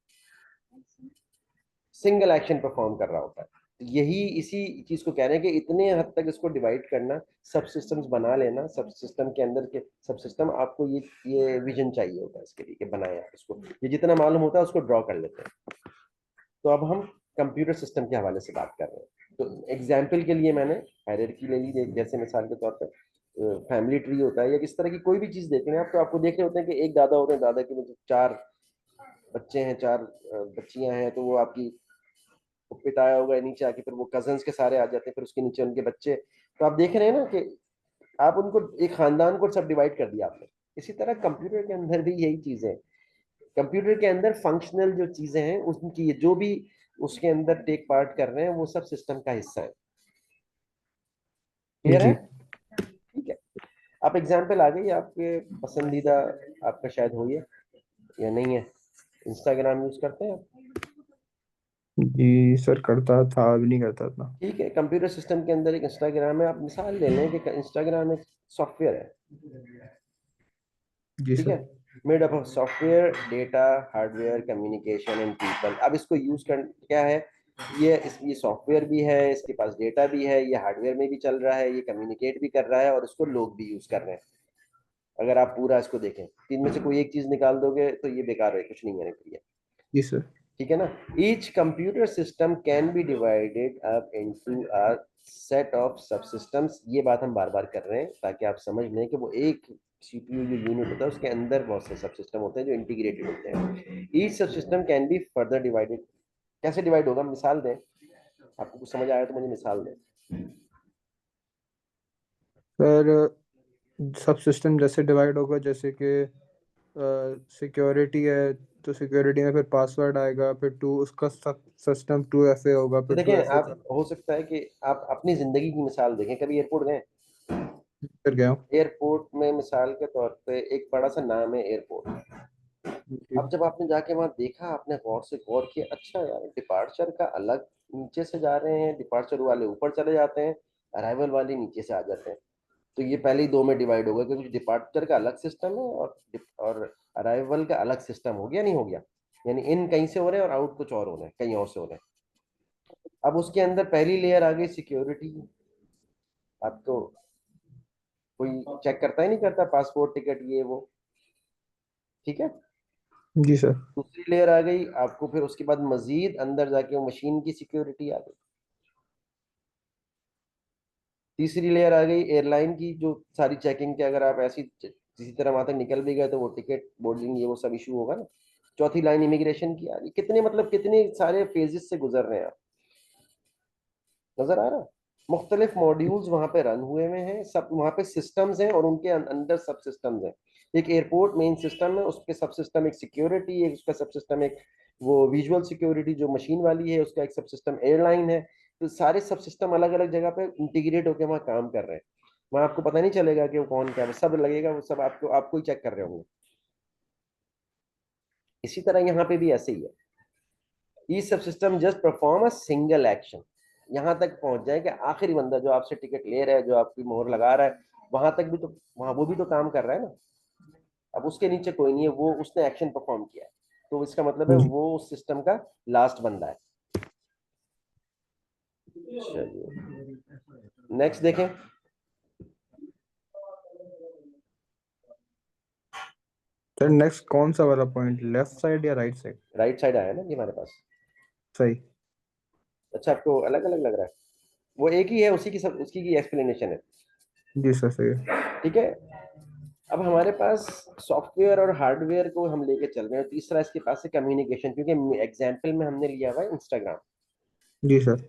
[SPEAKER 1] सिंगल एक्शन परफॉर्म कर रहा होता है। तो यही इसी चीज को कह रहे हैं कि इतने हद तक इसको डिवाइड करना, सब सिस्टम्स बना लेना, सब सिस्टम के अंदर के सब सिस्टम, आपको ये विजन चाहिए होता है इसके लिए कि बनाए आप इसको, ये जितना मालूम होता है उसको ड्रॉ कर लेते हैं। तो अब हम कंप्यूटर सिस्टम के हवाले से बात कर रहे हैं। तो एग्जाम्पल के लिए मैंने हायरार्की ले ली, जैसे मिसाल के तौर पर फैमिली ट्री होता है, या किस तरह की कोई भी चीज देख रहे हैं आप, तो आपको देख रहे होते हैं कि एक दादा होते हैं, दादा के मतलब 4 बच्चे हैं, 4 बच्चियां हैं, तो वो आपकी पिता आया होगा नीचे आके, फिर वो कजन्स के सारे आ जाते हैं, फिर उसके नीचे उनके बच्चे। तो आप देख रहे हैं ना कि आप उनको एक खानदान को सब डिवाइड कर दिया आपने। इसी तरह कंप्यूटर के अंदर भी यही चीज है। कंप्यूटर के अंदर फंक्शनल जो चीजें हैं उनकी जो भी उसके अंदर टेक पार्ट कर रहे हैं वो सब सिस्टम का हिस्सा है। क्लियर है?
[SPEAKER 2] जी
[SPEAKER 1] ठीक है। आप एग्जाम्पल आ गई आपके पसंदीदा, आपका शायद हो ये या नहीं है, इंस्टाग्राम यूज करते हैं आप?
[SPEAKER 2] जी सर, करता था, अभी नहीं करता था।
[SPEAKER 1] ठीक है, कंप्यूटर सिस्टम के अंदर एक इंस्टाग्राम है, आप मिसाल ले लें कि इंस्टाग्राम एक सॉफ्टवेयर है।
[SPEAKER 2] जी
[SPEAKER 1] ठीक
[SPEAKER 2] सर।
[SPEAKER 1] है, made up of software, data, hardware, communication and people. अब इसको यूज कर क्या है, ये सॉफ्टवेयर भी है, इसके पास डेटा भी है, ये हार्डवेयर में भी चल रहा है, ये कम्युनिकेट भी कर रहा है, और इसको लोग भी यूज कर रहे हैं। अगर आप पूरा इसको देखें, तीन में से कोई एक चीज निकाल दोगे तो ये बेकार है, कुछ नहीं है निकल गया।
[SPEAKER 2] जी सर।
[SPEAKER 1] ठीक है ना? Each computer system can be divided up into a set of सब सिस्टम्स। ये बात हम बार बार कर रहे हैं ताकि आप समझ लें कि वो एक सीपीयू जो यूनिट होता है उसके अंदर बहुत से सब सिस्टम होते हैं जो इंटीग्रेटेड होते हैं। ईच सब system can be further divided. कैसे डिवाइड होगा, मिसाल दें, आपको कुछ समझ आया तो मुझे मिसाल दें।
[SPEAKER 2] सर सब सिस्टम जैसे डिवाइड होगा, जैसे कि सिक्योरिटी है तो सिक्योरिटी में फिर पासवर्ड आएगा, फिर टू उसका सब सिस्टम 2FA होगा,
[SPEAKER 1] तो
[SPEAKER 2] फिर टू
[SPEAKER 1] देखें,
[SPEAKER 2] एफ ए
[SPEAKER 1] आप हो सकता है कि आप अपनी जिंदगी की मिसाल देखें, कभी एयरपोर्ट गए?
[SPEAKER 2] कर गया हूँ।
[SPEAKER 1] एयरपोर्ट में मिसाल के तौर पे एक बड़ा सा नाम है एयरपोर्ट।
[SPEAKER 2] जी
[SPEAKER 1] अब जब आपने जाके वहां देखा, आपने गौर से गौर किया, अच्छा यार डिपार्चर का अलग नीचे से जा रहे हैं, डिपार्चर वाले ऊपर चले जाते हैं, अराइवल वाले नीचे से आ जाते हैं। तो ये पहले ही दो में डिवाइड हो गया, क्योंकि डिपार्चर का अलग सिस्टम है और अराइवल का अलग सिस्टम हो गया, नहीं हो गया? यानी इन कहीं से हो रहे हैं और आउट कुछ और हो रहे हैं, कहीं और से हो रहे हैं। अब उसके अंदर पहली लेयर आ गई सिक्योरिटी। अब तो कोई चेक करता ही नहीं करता, पासपोर्ट, टिकट, ये वो। ठीक है।
[SPEAKER 2] जी सर।
[SPEAKER 1] दूसरी लेयर आ गई आपको, फिर उसके बाद मजीद अंदर जाके वो मशीन की सिक्योरिटी आ गई। तीसरी लेयर आ गई एयरलाइन की, जो सारी चेकिंग के, अगर आप ऐसी किसी तरह वहां तक निकल भी गए तो वो टिकट बोर्डिंग ये वो सब इशू होगा ना। चौथी लाइन इमिग्रेशन की आ रही। कितने मतलब कितने सारे फेजेस से गुजर रहे हैं आप, नजर आ रहा है? मुख्तलिफ मॉड्यूल्स वहां पे रन हुए हुए हैं, सब वहां पे सिस्टम्स हैं और उनके अंदर सब सिस्टम्स हैं। एक एयरपोर्ट मेन सिस्टम है, उसके सब सिस्टम, एक सिक्योरिटी, एक उसका सब सिस्टम, एक वो विजुअल सिक्योरिटी जो मशीन वाली है उसका एक सब सिस्टम, एयरलाइन है। तो सारे सब सिस्टम अलग अलग जगह पे इंटीग्रेट होकर वहाँ काम कर रहे हैं। वहाँ आपको पता नहीं चलेगा कि वो कौन क्या है, सब लगेगा वो सब आपको ही चेक कर रहे होंगे। इसी तरह यहाँ पे भी ऐसे ही है। ये सब system just perform a single action, यहाँ तक पहुंच जाए कि आखिरी बंदा जो आपसे टिकट ले रहा है, जो आपकी मोहर लगा रहा है, वहां तक भी तो, वहां वो भी तो काम कर रहा है ना। अब उसके नीचे कोई नहीं है, वो उसने एक्शन परफॉर्म किया है, तो इसका मतलब है
[SPEAKER 2] जी
[SPEAKER 1] वो उस सिस्टम का लास्ट बंदा है। चलिए नेक्स्ट देखें।
[SPEAKER 2] सर, नेक्स्ट कौन सा वाला पॉइंट, लेफ्ट साइड या राइट साइड?
[SPEAKER 1] राइट साइड आया ना ये हमारे पास।
[SPEAKER 2] सही।
[SPEAKER 1] अच्छा, आपको अलग अलग लग रहा है? वो एक ही है, उसी की सब उसकी की एक्सप्लेनेशन है।
[SPEAKER 2] जी सर, सही है।
[SPEAKER 1] ठीक है। अब हमारे पास सॉफ्टवेयर और हार्डवेयर को हम लेके चल रहे हैं। तीसरा इसके पास है कम्युनिकेशन, क्योंकि एग्जाम्पल में हमने लिया हुआ है इंस्टाग्राम।
[SPEAKER 2] जी सर।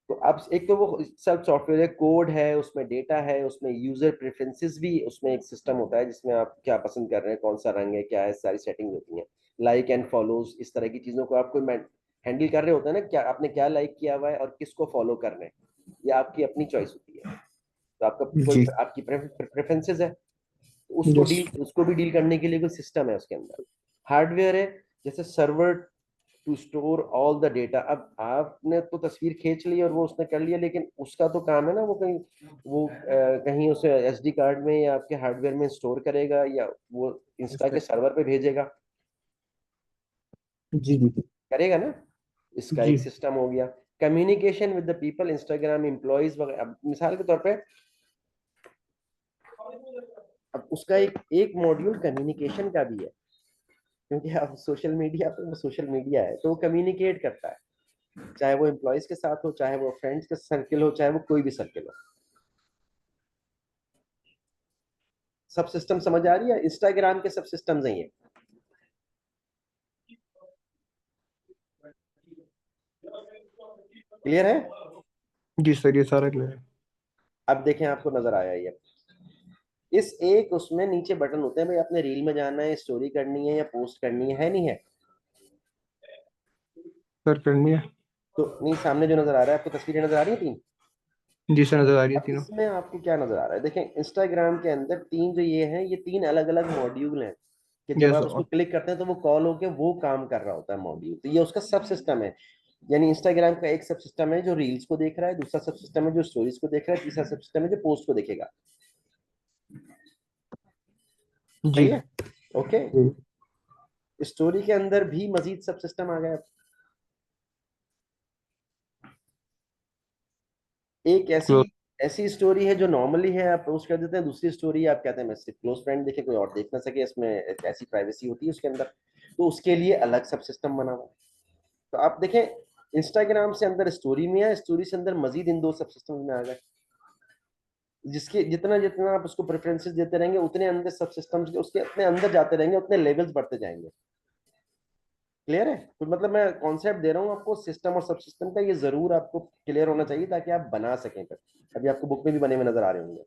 [SPEAKER 1] तो अब एक तो वो सब सॉफ्टवेयर कोड है, उसमें डेटा है, उसमें यूजर प्रेफरेंसेस भी, उसमें एक सिस्टम होता है जिसमें आप क्या पसंद कर रहे हैं, कौन सा रंग है, क्या है, सारी सेटिंग होती है। लाइक एंड फॉलोज, इस तरह की चीजों को आपको हैंडल कर रहे होते हैं ना, क्या आपने क्या लाइक किया हुआ है और किसको फॉलो कर रहे हैं, ये आपकी अपनी चॉइस होती है। तो आपका कोई
[SPEAKER 2] जी।
[SPEAKER 1] आपकी प्रेफरेंसेस है, उसको
[SPEAKER 2] यस।
[SPEAKER 1] डील उसको भी डील करने के लिए कोई सिस्टम है उसके अंदर। हार्डवेयर है, जैसे server to store all the data. अब आपने तो तस्वीर खींच ली और वो उसने कर लिया, लेकिन उसका तो काम है ना, वो कहीं वो कहीं उसे एसडी कार्ड में या आपके हार्डवेयर में स्टोर करेगा, या वो इंस्टा के सर्वर पे भेजेगा,
[SPEAKER 2] जी जी
[SPEAKER 1] करेगा ना। इसका
[SPEAKER 2] जी।
[SPEAKER 1] एक सिस्टम हो गया। Communication with the people, Instagram employees वगैरह। अब मिसाल के तौर पे, अब उसका एक एक मॉड्यूल कम्युनिकेशन का भी है, क्योंकि अब सोशल मीडिया पे, वो सोशल मीडिया है तो वो कम्युनिकेट करता है, चाहे वो एम्प्लॉयज के साथ हो, चाहे वो फ्रेंड्स का सर्किल हो, चाहे वो कोई भी सर्किल हो। सब सिस्टम समझ आ रही है? इंस्टाग्राम के सब सिस्टम्स हैं ये। क्लियर है?
[SPEAKER 2] जी सर, ये सारा क्लियर है।
[SPEAKER 1] अब देखें, आपको नजर आया ये। इस एक उसमें नीचे बटन होते हैं, भाई आपने रील में जाना है, स्टोरी करनी है या पोस्ट करनी है नहीं है?
[SPEAKER 2] सर, करनी है।
[SPEAKER 1] तो नहीं, सामने जो नजर आ रहा है, आपको तस्वीरें नजर आ रही है तीन।
[SPEAKER 2] जी सर, नजर आ रही है
[SPEAKER 1] अब
[SPEAKER 2] तीनों।
[SPEAKER 1] इसमें आपको क्या नजर आ रहा है? देखें, इंस्टाग्राम के अंदर तीन जो ये हैं, ये तीन अलग अलग मॉड्यूल हैं, कि जब
[SPEAKER 2] यस
[SPEAKER 1] आप उसको
[SPEAKER 2] सर।
[SPEAKER 1] क्लिक करते हैं तो वो कॉल होके वो काम कर रहा होता है मॉड्यूल। तो ये उसका सब सिस्टम है। यानी इंस्टाग्राम का एक सब सिस्टम है जो रील्स को देख रहा है, दूसरा सब सिस्टम है जो स्टोरीज को देख रहा है, तीसरा सब सिस्टम है जो पोस्ट को देखेगा।
[SPEAKER 2] जी
[SPEAKER 1] सही है? ओके।
[SPEAKER 2] जी।
[SPEAKER 1] स्टोरी के अंदर भी मजीद सब सिस्टम आ गया। एक ऐसी
[SPEAKER 2] क्लोज।
[SPEAKER 1] ऐसी स्टोरी है जो नॉर्मली है, आप पोस्ट कर देते हैं। दूसरी स्टोरी आप कहते हैं मैं सिर्फ क्लोज फ्रेंड देखे, कोई और देख ना सके, इसमें एक ऐसी प्राइवेसी होती है उसके अंदर, तो उसके लिए अलग सब सिस्टम बना हुआ है। तो आप देखें, इंस्टाग्राम से अंदर स्टोरी में है, स्टोरी से अंदर मजीद इन दो सब सिस्टम में आ गए। जिसके जितना जितना आप उसको प्रेफरेंसेस देते रहेंगे, उतने अंदर सब सिस्टम्स के उसके अपने अंदर जाते रहेंगे, उतने लेवल्स बढ़ते जाएंगे। क्लियर है? तो मतलब मैं कॉन्सेप्ट दे रहा हूँ आपको सिस्टम और सब सिस्टम का, ये जरूर आपको क्लियर होना चाहिए ताकि आप बना सकें फिर। अभी आपको बुक में भी बने हुए नजर आ रहे होंगे।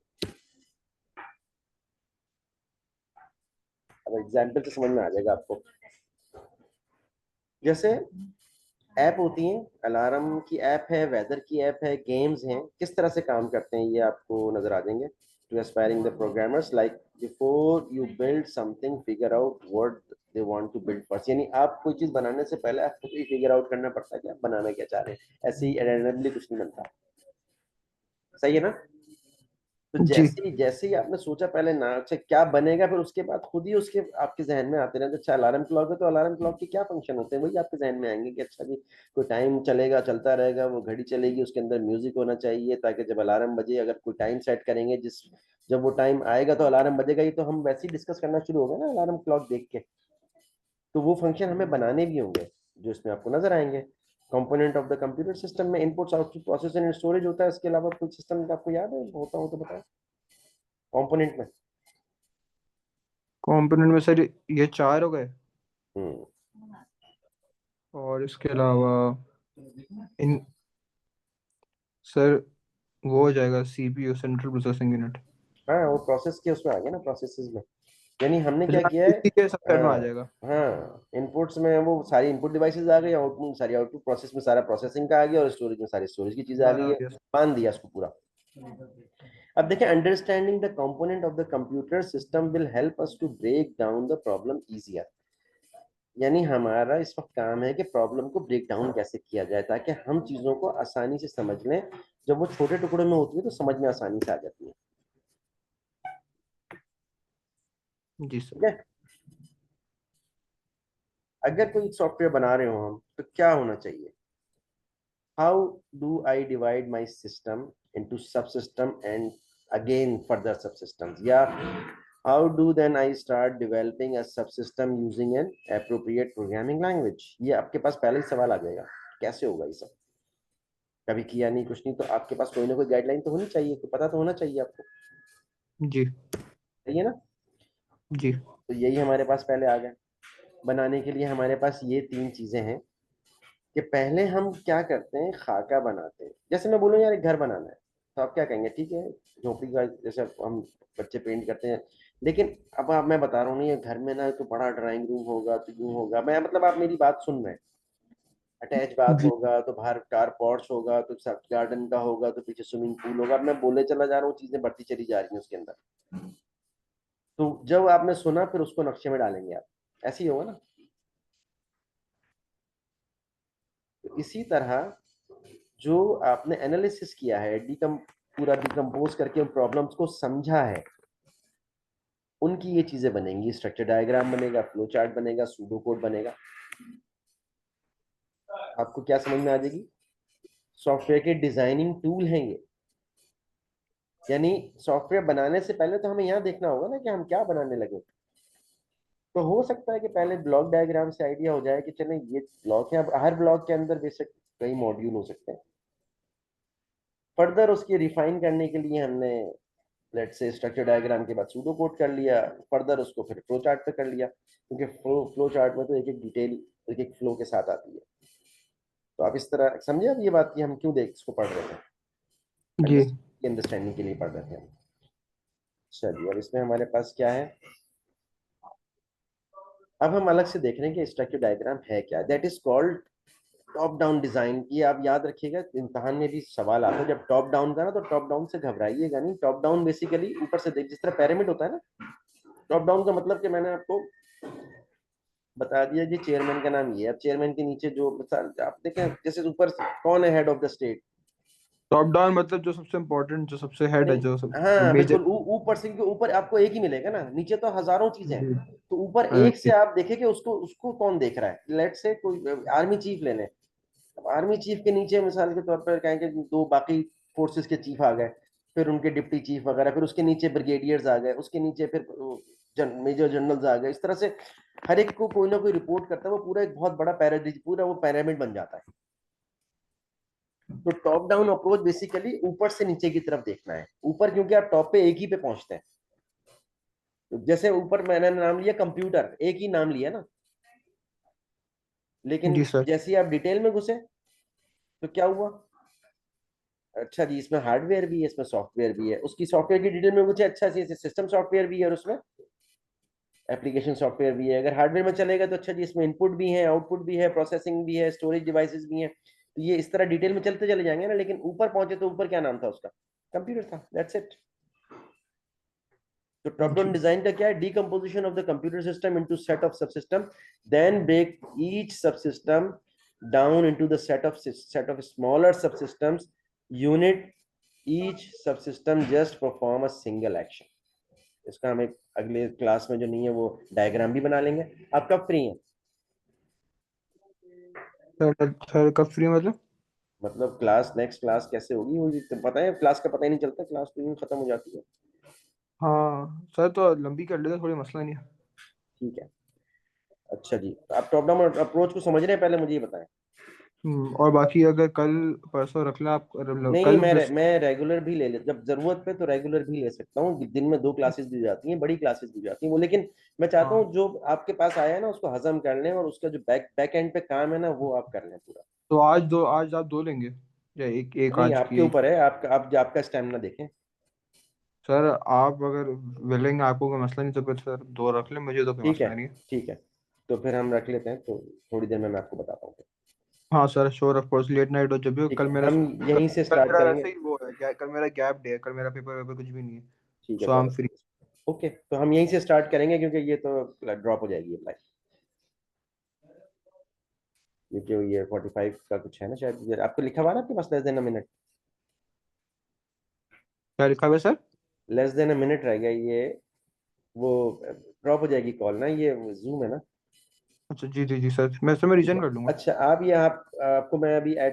[SPEAKER 1] अब एग्जाम्पल से समझ में आ जाएगा आपको। जैसे ऐप होती हैं, अलार्म की ऐप है, वेदर की ऐप है, गेम्स हैं, किस तरह से काम करते हैं ये आपको नजर आ जाएंगे। To aspiring the programmers, like before you build something figure out what they want to build first. यानी आप कोई चीज बनाने से पहले आपको ये फिगर आउट करना पड़ता है कि आप बनाना क्या चाह रहे हैं। ऐसे ही रैंडमली कुछ नहीं बनता। सही है ना? तो
[SPEAKER 2] जी
[SPEAKER 1] जैसे ही आपने सोचा पहले ना, अच्छा क्या बनेगा, फिर उसके बाद खुद ही उसके आपके जहन में आते रहते। अच्छा अलार्म क्लॉक है, तो अलार्म क्लॉक के क्या फंक्शन होते हैं, वही आपके जहन में आएंगे कि अच्छा जी, कोई टाइम चलेगा, चलता रहेगा, वो घड़ी चलेगी, उसके अंदर म्यूजिक होना चाहिए ताकि जब अलार्म बजे, अगर कोई टाइम सेट करेंगे, जब वो टाइम आएगा तो अलार्म बजेगा ही। तो हम वैसे ही डिस्कस करना शुरू हो गए ना अलार्म क्लॉक देख के। तो वो फंक्शन हमें बनाने भी होंगे जो इसमें आपको नजर आएंगे। Component of the computer system में inputs output processor and storage होता है, इसके अलावा कोई सिस्टम आपको याद है होता हो तो बताओ कंपोनेंट में।
[SPEAKER 2] कंपोनेंट में सर ये चार हो गए,
[SPEAKER 1] हम्म।
[SPEAKER 2] और इसके अलावा इन सर वो हो जाएगा सीपीयू, सेंट्रल प्रोसेसिंग यूनिट।
[SPEAKER 1] हाँ वो प्रोसेस के उसमें आ गया ना, प्रोसेसेस में। यानी हमने क्या
[SPEAKER 2] अच्छा,
[SPEAKER 1] किया है।
[SPEAKER 2] इसी के सबसेट में आ
[SPEAKER 1] हाँ।
[SPEAKER 2] जाएगा।
[SPEAKER 1] हाँ इनपुट्स में वो सारी इनपुट डिवाइसेस आ गई, आउटपुट सारी आउटपुट प्रोसेस में सारा प्रोसेसिंग का आ गया, और स्टोरेज में सारी स्टोरेज की चीजें आ गई
[SPEAKER 2] सारा आ
[SPEAKER 1] है।
[SPEAKER 2] गया।
[SPEAKER 1] मान दिया इसको पूरा। अब देखें, understanding the component of the computer system will help us to break down the problem easier. यानी हमारा इस वक्त काम है कि प्रॉब्लम को ब्रेक डाउन कैसे किया जाए ताकि हम चीजों को आसानी से समझ लें। जब वो छोटे टुकड़ों में होती है तो समझ में आसानी से आ जाती है।
[SPEAKER 2] जी सर।
[SPEAKER 1] ठीक है। अगर कोई सॉफ्टवेयर बना रहे हो हम तो क्या होना चाहिए। How do I divide my system into sub system and again further sub systems, या how do then I start developing a sub system using an appropriate programming language. ये आपके पास पहले ही सवाल आ जाएगा, कैसे होगा ये सब। कभी किया नहीं कुछ नहीं, तो आपके पास कोई ना कोई गाइडलाइन तो होनी चाहिए, तो पता तो होना चाहिए आपको।
[SPEAKER 2] जी।
[SPEAKER 1] सही है ना।
[SPEAKER 2] जी।
[SPEAKER 1] तो यही हमारे पास पहले आ गया। बनाने के लिए हमारे पास ये तीन चीजें हैं कि पहले हम क्या करते हैं, खाका बनाते हैं। जैसे मैं बोलूँ यार एक घर बनाना है, तो आप क्या कहेंगे, ठीक है झोपड़ी का जैसे हम बच्चे पेंट करते हैं। लेकिन अब आप मैं बता रहा हूँ नहीं, ये घर में ना तो बड़ा ड्राइंग रूम होगा तो यूं होगा, मैं मतलब आप मेरी बात सुन रहे हैं। अटैच बाथ
[SPEAKER 2] जी।
[SPEAKER 1] होगा तो बाहर कार पोर्च होगा, तो सब गार्डन का होगा, तो पीछे स्विमिंग पूल होगा। अब मैं बोले चला जा रहा हूँ, चीजें बढ़ती चली जा रही हैं उसके अंदर। तो जब आपने सुना फिर उसको नक्शे में डालेंगे आप, ऐसे ही होगा ना। तो इसी तरह जो आपने एनालिसिस किया है, पूरा डिकम्पोज करके उन प्रॉब्लम्स को समझा है, उनकी ये चीजें बनेंगी। स्ट्रक्चर डायग्राम बनेगा, फ्लो चार्ट बनेगा, सूडो कोड बनेगा। आपको क्या समझ में आ जाएगी, सॉफ्टवेयर के डिजाइनिंग टूल हैं ये। यानी सॉफ्टवेयर बनाने से पहले तो हमें यहाँ देखना होगा ना कि हम क्या बनाने लगे। तो हो सकता है कि पहले ब्लॉक डायग्राम से आइडिया हो जाए कि चले ये ब्लॉक है, अब हर ब्लॉक के अंदर बेशक कई मॉड्यूल हो सकते हैं। फर्दर उसकी रिफाइन करने के लिए हमने लेट से स्ट्रक्चर डायग्राम के बाद सूडो कोड कर लिया, फर्दर उसको फिर फ्लो चार्ट पे कर लिया, क्योंकि फ्लो चार्ट में तो एक एक डिटेल एक एक फ्लो के साथ आती है। तो आप इस तरह समझे अब ये बात कि हम क्यों देख इसको पढ़ रहे थे,
[SPEAKER 2] जी
[SPEAKER 1] अंडरस्टैंडिंग के लिए पढ़ रहे थे हम। चलिए अब इसमें हमारे पास क्या है, अब हम अलग से देख रहे हैं कि स्ट्रक्चर डायग्राम है क्या। That is called top down design. ये आप याद रखिएगा, इम्तहान में भी सवाल आता है जब टॉप डाउन का ना, तो टॉप डाउन से घबराइएगा नहीं। टॉप डाउन बेसिकली ऊपर से देख, जिस तरह पैरामिड होता है ना, टॉप डाउन का मतलब कि मैंने आपको बता दिया कि चेयरमैन का नाम ये है। अब चेयरमैन के नीचे जो मिसाल आप देखें, जैसे ऊपर कौन है head of the state.
[SPEAKER 2] Top down मतलब जो सबसे इम्पोर्टेंट, जो सबसे हेड है,
[SPEAKER 1] नहीं,
[SPEAKER 2] जो सब
[SPEAKER 1] हाँ
[SPEAKER 2] मेजर।
[SPEAKER 1] बिल्कुल, ऊपर से, क्योंकि ऊपर आपको एक ही मिलेगा ना, नीचे तो हजारों चीजें हैं।
[SPEAKER 2] जी।
[SPEAKER 1] तो ऊपर
[SPEAKER 2] हाँ
[SPEAKER 1] एक से
[SPEAKER 2] जी।
[SPEAKER 1] आप देखें कि उसको उसको कौन देख रहा है। लेट से कोई आर्मी चीफ ले लें। अब आर्मी चीफ के नीचे मिसाल के तौर पर कहेंगे दो बाकी फोर्सेस के चीफ आ गए, फिर उनके डिप्टी चीफ वगैरह, फिर उसके नीचे ब्रिगेडियर्स आ गए, उसके नीचे फिर मेजर जनरल्स आ गए। इस तरह से हर एक को कोई ना कोई रिपोर्ट करता है, वो पूरा एक बहुत बड़ा पूरा वो पैरामिड बन जाता है। तो टॉप डाउन अप्रोच बेसिकली ऊपर से नीचे की तरफ देखना है। ऊपर क्योंकि आप टॉप पे एक ही पे पहुंचते हैं। तो जैसे ऊपर मैंने नाम लिया कंप्यूटर, एक ही नाम लिया ना, लेकिन
[SPEAKER 2] जी सर।
[SPEAKER 1] जैसे ही आप डिटेल में घुसे तो क्या हुआ, अच्छा जी इसमें हार्डवेयर भी है, इसमें सॉफ्टवेयर भी है। उसकी सॉफ्टवेयर की डिटेल में मुझे अच्छा जी सिस्टम सॉफ्टवेयर भी है और उसमें एप्लीकेशन सॉफ्टवेयर भी है। अगर हार्डवेयर में चलेगा तो अच्छा जी इसमें इनपुट भी है, आउटपुट भी है, प्रोसेसिंग भी है, स्टोरेज डिवाइसेस भी हैं। तो ये इस तरह डिटेल में चलते चले जाएंगे ना। लेकिन ऊपर पहुंचे तो ऊपर क्या नाम था उसका, कंप्यूटर था, दैट्स इट। तो टॉप डाउन
[SPEAKER 2] जी।
[SPEAKER 1] डिजाइन का क्या है, decomposition of the computer system into set of subsystem, then break each subsystem down into the set of smaller subsystems unit, each subsystem just perform a single action. इसका हम एक अगले class में जो नहीं है वो डायग्राम भी बना लेंगे। आप कब फ्री हैं,
[SPEAKER 2] सर कब फ्री मतलब?
[SPEAKER 1] मतलब क्लास नेक्स्ट क्लास कैसे होगी वो तो पता है, क्लास का पता ही नहीं चलता, क्लास तो यूं खत्म हो जाती है।
[SPEAKER 2] हाँ सर, तो लंबी कर लेते, थोड़ी मसला नहीं है।
[SPEAKER 1] ठीक है। अच्छा जी, आप टॉप डाउन अप्रोच को समझ रहे हैं, पहले मुझे ये बताएं।
[SPEAKER 2] और बाकी अगर कल परसों रख लें आप,
[SPEAKER 1] नहीं,
[SPEAKER 2] कल
[SPEAKER 1] मैं रेगुलर भी ले ले, जब जरूरत पे तो रेगुलर भी ले सकता हूँ, दिन में 2 क्लासेस भी हो जाती हैं, बड़ी क्लासेस भी हो जाती हैं वो, लेकिन मैं चाहता
[SPEAKER 2] हाँ,
[SPEAKER 1] हूँ जो आपके पास आया है ना उसको हजम कर लें, और उसका जो बैक एंड पे काम है ना वो आप कर लें पूरा।
[SPEAKER 2] तो आज आप दो लेंगे या एक एक
[SPEAKER 1] नहीं,
[SPEAKER 2] आज की
[SPEAKER 1] आपके
[SPEAKER 2] एक?
[SPEAKER 1] ऊपर है, आपका स्टेमिना देखें।
[SPEAKER 2] सर आप अगर विलिंग, आपको कोई मसला नहीं तो फिर सर दो रख लें, मुझे तो कोई
[SPEAKER 1] ठीक है,
[SPEAKER 2] मसला नहीं है।
[SPEAKER 1] ठीक है, तो फिर हम रख लेते हैं, तो थोड़ी देर में मैं आपको बताता हूँ।
[SPEAKER 2] हाँ sir, sure of course, late night हो जब भी हो।
[SPEAKER 1] ठीक
[SPEAKER 2] कल
[SPEAKER 1] है,
[SPEAKER 2] मेरा
[SPEAKER 1] हम
[SPEAKER 2] कल,
[SPEAKER 1] यहीं से
[SPEAKER 2] कल
[SPEAKER 1] स्टार्ट
[SPEAKER 2] मेरा
[SPEAKER 1] करेंगे।
[SPEAKER 2] वैसे ही वो है, कल मेरा गैप डे है, कल मेरा पेपर वेपर कुछ भी नहीं है।
[SPEAKER 1] ठीक है,
[SPEAKER 2] सो आई एम
[SPEAKER 1] बहुत
[SPEAKER 2] फ्री।
[SPEAKER 1] अच्छा। ओके, तो हम यहीं से स्टार्ट करेंगे, क्योंकि ये तो ड्रॉप हो जाएगी अप्लाई, क्योंकि ये 45 का कुछ है ना शायद, आपको लिखा हुआ है ना आपके पास, लेस देन अ मिनट।
[SPEAKER 2] क्या लिखा हुआ है sir?
[SPEAKER 1] Less than a minute रह गया ये, वो ड्रॉप हो जाएगी कॉल ना, ये जूम है ना।
[SPEAKER 2] अच्छा जी जी जी सर, मैं रीजन कर लूंगा।
[SPEAKER 1] अच्छा, आप ये आपको मैं अभी ऐड